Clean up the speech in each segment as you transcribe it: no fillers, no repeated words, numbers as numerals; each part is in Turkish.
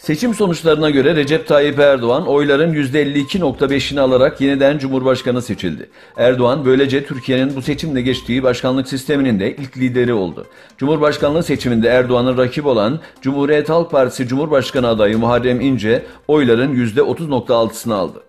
Seçim sonuçlarına göre Recep Tayyip Erdoğan oyların %52.5'ini alarak yeniden Cumhurbaşkanı seçildi. Erdoğan böylece Türkiye'nin bu seçimle geçtiği başkanlık sisteminin de ilk lideri oldu. Cumhurbaşkanlığı seçiminde Erdoğan'ın rakip olan Cumhuriyet Halk Partisi Cumhurbaşkanı adayı Muharrem İnce oyların %30.6'sını aldı.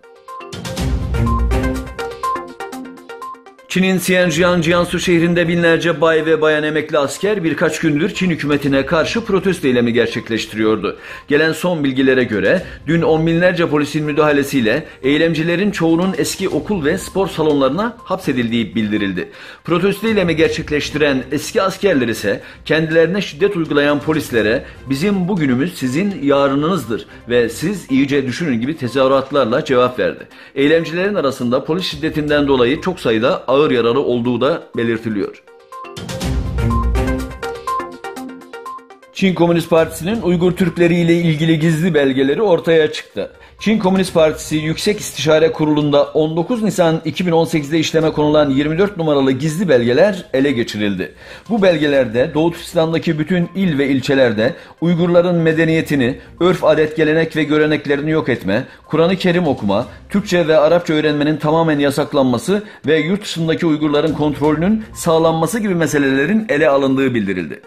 Çin'in Xinjiang Jiangsu şehrinde binlerce bay ve bayan emekli asker birkaç gündür Çin hükümetine karşı protesto eylemi gerçekleştiriyordu. Gelen son bilgilere göre dün on binlerce polisin müdahalesiyle eylemcilerin çoğunun eski okul ve spor salonlarına hapsedildiği bildirildi. Protesto eylemi gerçekleştiren eski askerler ise kendilerine şiddet uygulayan polislere "Bizim bugünümüz sizin yarınınızdır ve siz iyice düşünün" gibi tezahüratlarla cevap verdi. Eylemcilerin arasında polis şiddetinden dolayı çok sayıda ağır yaralı olduğu da belirtiliyor. Çin Komünist Partisi'nin Uygur Türkleri ile ilgili gizli belgeleri ortaya çıktı. Çin Komünist Partisi Yüksek İstişare Kurulu'nda 19 Nisan 2018'de işleme konulan 24 numaralı gizli belgeler ele geçirildi. Bu belgelerde Doğu Türkistan'daki bütün il ve ilçelerde Uygurların medeniyetini, örf, adet, gelenek ve göreneklerini yok etme, Kur'an-ı Kerim okuma, Türkçe ve Arapça öğrenmenin tamamen yasaklanması ve yurt dışındaki Uygurların kontrolünün sağlanması gibi meselelerin ele alındığı bildirildi.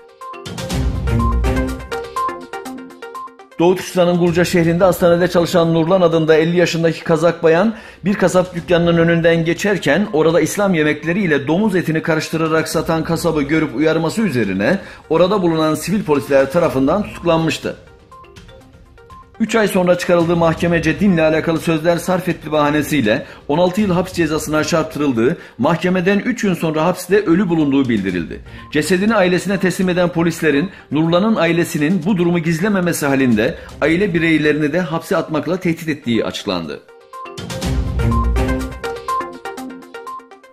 Doğu Türkistan'ın Gurca şehrinde hastanede çalışan Nurlan adında 50 yaşındaki Kazak bayan bir kasap dükkanının önünden geçerken orada İslam yemekleriyle domuz etini karıştırarak satan kasabı görüp uyarması üzerine orada bulunan sivil polisler tarafından tutuklanmıştı. 3 ay sonra çıkarıldığı mahkemece dinle alakalı sözler sarf ettiği bahanesiyle 16 yıl hapis cezasına çarptırıldığı, mahkemeden 3 gün sonra hapiste ölü bulunduğu bildirildi. Cesedini ailesine teslim eden polislerin Nurlan'ın ailesinin bu durumu gizlememesi halinde aile bireylerini de hapse atmakla tehdit ettiği açıklandı.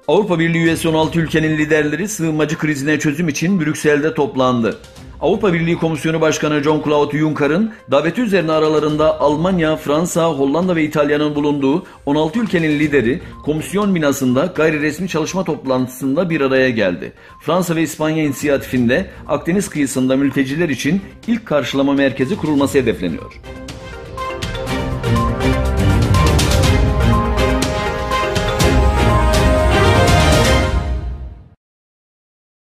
Avrupa Birliği üyesi 16 ülkenin liderleri sığınmacı krizine çözüm için Brüksel'de toplandı. Avrupa Birliği Komisyonu Başkanı Jean-Claude Juncker'ın daveti üzerine aralarında Almanya, Fransa, Hollanda ve İtalya'nın bulunduğu 16 ülkenin lideri komisyon binasında gayri resmi çalışma toplantısında bir araya geldi. Fransa ve İspanya inisiyatifinde Akdeniz kıyısında mülteciler için ilk karşılama merkezi kurulması hedefleniyor.